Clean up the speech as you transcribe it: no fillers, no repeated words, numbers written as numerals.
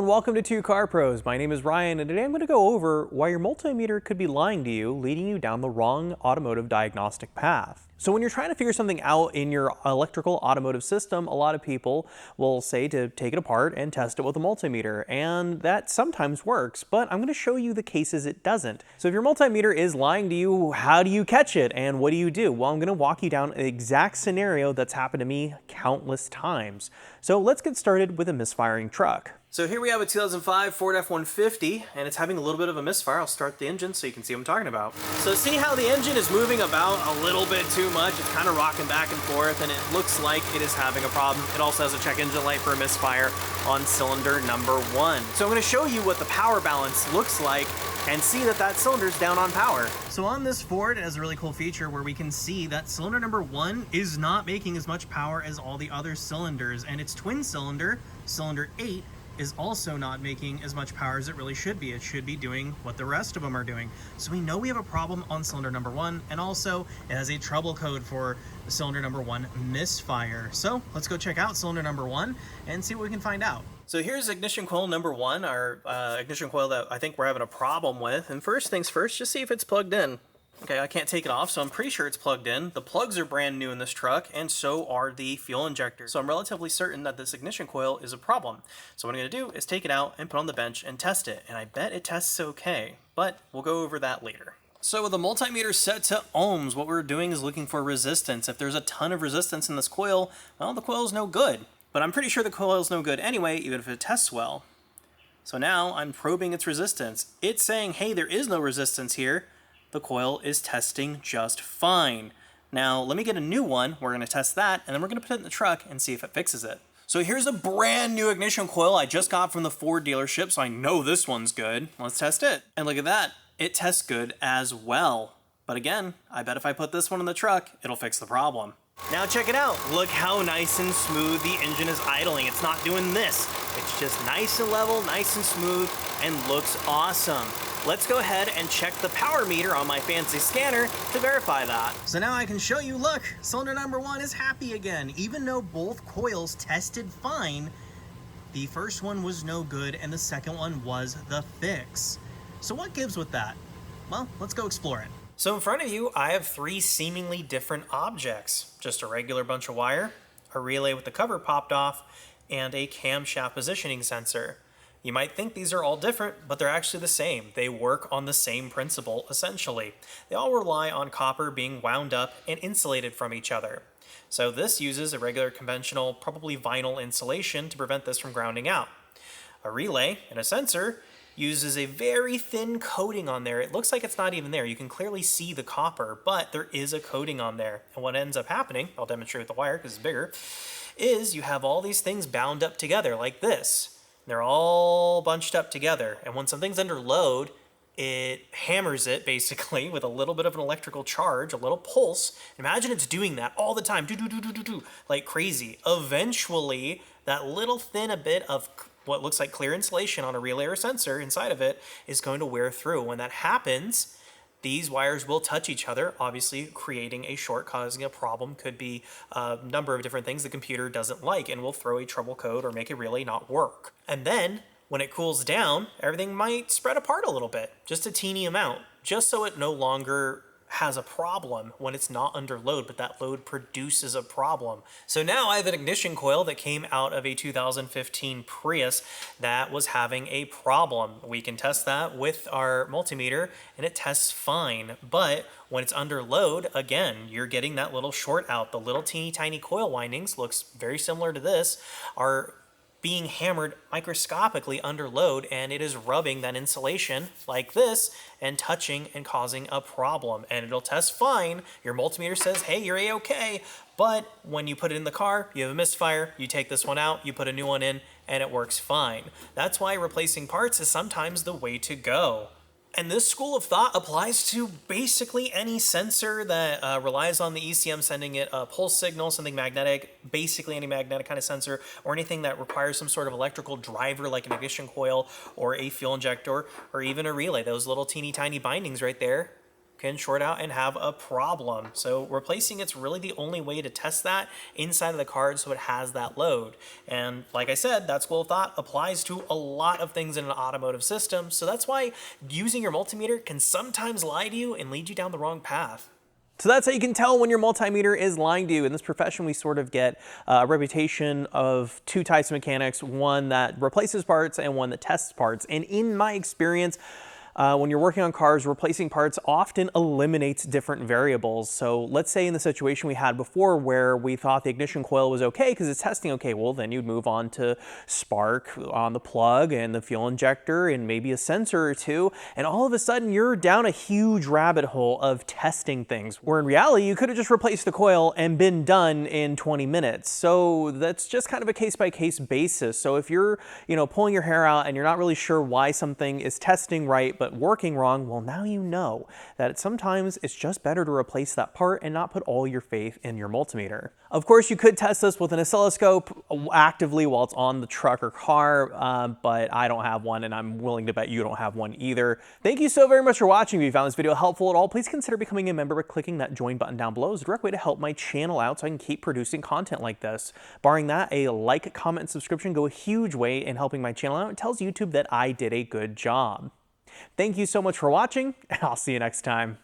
welcome to Two Car Pros. My name is Ryan, and today I'm going to go over why your multimeter could be lying to you, leading you down the wrong automotive diagnostic path. So when you're trying to figure something out in your electrical automotive system, a lot of people will say to take it apart and test it with a multimeter, and that sometimes works, but I'm going to show you the cases it doesn't. So if your multimeter is lying to you, how do you catch it and what do you do? Well, I'm going to walk you down an exact scenario that's happened to me countless times. So let's get started with a misfiring truck. So here we have a 2005 Ford F-150, and it's having a little bit of a misfire. I'll start the engine so you can see what I'm talking about. So see how the engine is moving about a little bit too much? It's kind of rocking back and forth, and it looks like it is having a problem. It also has a check engine light for a misfire on cylinder number 1. So I'm going to show you what the power balance looks like and see that that cylinder's down on power. So on this Ford, it has a really cool feature where we can see that cylinder number 1 is not making as much power as all the other cylinders, and its twin cylinder, cylinder 8, is also not making as much power as it really should be. It should be doing what the rest of them are doing. So we know we have a problem on cylinder number 1, and also it has a trouble code for the cylinder number 1 misfire. So let's go check out cylinder number 1 and see what we can find out. So here's ignition coil number 1, our ignition coil that I think we're having a problem with. And first things first, just see if it's plugged in. Okay, I can't take it off, so I'm pretty sure it's plugged in. The plugs are brand new in this truck, and so are the fuel injectors. So I'm relatively certain that this ignition coil is a problem. So what I'm gonna do is take it out and put it on the bench and test it. And I bet it tests okay, but we'll go over that later. So with the multimeter set to ohms, what we're doing is looking for resistance. If there's a ton of resistance in this coil, well, the coil's no good. But I'm pretty sure the coil's no good anyway, even if it tests well. So now I'm probing its resistance. It's saying, hey, there is no resistance here. The coil is testing just fine. Now, let me get a new one. We're going to test that, and then we're going to put it in the truck and see if it fixes it. So here's a brand new ignition coil I just got from the Ford dealership, so I know this one's good. Let's test it. And look at that. It tests good as well. But again, I bet if I put this one in the truck, it'll fix the problem. Now check it out. Look how nice and smooth the engine is idling. It's not doing this. It's just nice and level, nice and smooth, and looks awesome. Let's go ahead and check the power meter on my fancy scanner to verify that. So now I can show you, look, cylinder number 1 is happy again. Even though both coils tested fine, the first one was no good and the second one was the fix. So what gives with that? Well, let's go explore it. So in front of you, I have 3 seemingly different objects. Just a regular bunch of wire, a relay with the cover popped off, and a camshaft positioning sensor. You might think these are all different, but they're actually the same. They work on the same principle, essentially. They all rely on copper being wound up and insulated from each other. So this uses a regular conventional, probably vinyl insulation to prevent this from grounding out. A relay and a sensor uses a very thin coating on there. It looks like it's not even there. You can clearly see the copper, but there is a coating on there. And what ends up happening, I'll demonstrate with the wire because it's bigger, is you have all these things bound up together like this. They're all bunched up together, and when something's under load, it hammers it basically with a little bit of an electrical charge, a little pulse. Imagine it's doing that all the time, like crazy. Eventually, that little thin a bit of what looks like clear insulation on a relay or sensor inside of it is going to wear through. When that happens, these wires will touch each other, obviously creating a short, causing a problem. Could be a number of different things the computer doesn't like and will throw a trouble code or make a relay not work. And then when it cools down, everything might spread apart a little bit, just a teeny amount, just so it no longer has a problem when it's not under load, but that load produces a problem. So now I have an ignition coil that came out of a 2015 Prius that was having a problem. We can test that with our multimeter and it tests fine, but when it's under load, again, you're getting that little short out. The little teeny tiny coil windings, looks very similar to this, are being hammered microscopically under load, and it is rubbing that insulation like this and touching and causing a problem. And it'll test fine. Your multimeter says, hey, you're A-okay. But when you put it in the car, you have a misfire, you take this one out, you put a new one in, and it works fine. That's why replacing parts is sometimes the way to go. And this school of thought applies to basically any sensor that relies on the ECM sending it a pulse signal, something magnetic, basically any magnetic kind of sensor, or anything that requires some sort of electrical driver like an ignition coil or a fuel injector or even a relay. Those little teeny tiny bindings right there can short out and have a problem. So replacing it's really the only way to test that inside of the card so it has that load. And like I said, that school of thought applies to a lot of things in an automotive system. So that's why using your multimeter can sometimes lie to you and lead you down the wrong path. So that's how you can tell when your multimeter is lying to you. In this profession, we sort of get a reputation of two types of mechanics, one that replaces parts and one that tests parts. And in my experience, when you're working on cars, replacing parts often eliminates different variables. So let's say in the situation we had before where we thought the ignition coil was okay because it's testing okay, well then you'd move on to spark on the plug and the fuel injector and maybe a sensor or two, and all of a sudden you're down a huge rabbit hole of testing things, where in reality you could have just replaced the coil and been done in 20 minutes. So that's just kind of a case-by-case basis. So if you're pulling your hair out and you're not really sure why something is testing right but working wrong, well now you know that sometimes it's just better to replace that part and not put all your faith in your multimeter. Of course, you could test this with an oscilloscope actively while it's on the truck or car, but I don't have one and I'm willing to bet you don't have one either. Thank you so very much for watching. If you found this video helpful at all, please consider becoming a member by clicking that join button down below. It's a direct way to help my channel out so I can keep producing content like this. Barring that, a like, comment, and subscription go a huge way in helping my channel out. It tells YouTube that I did a good job. Thank you so much for watching, and I'll see you next time.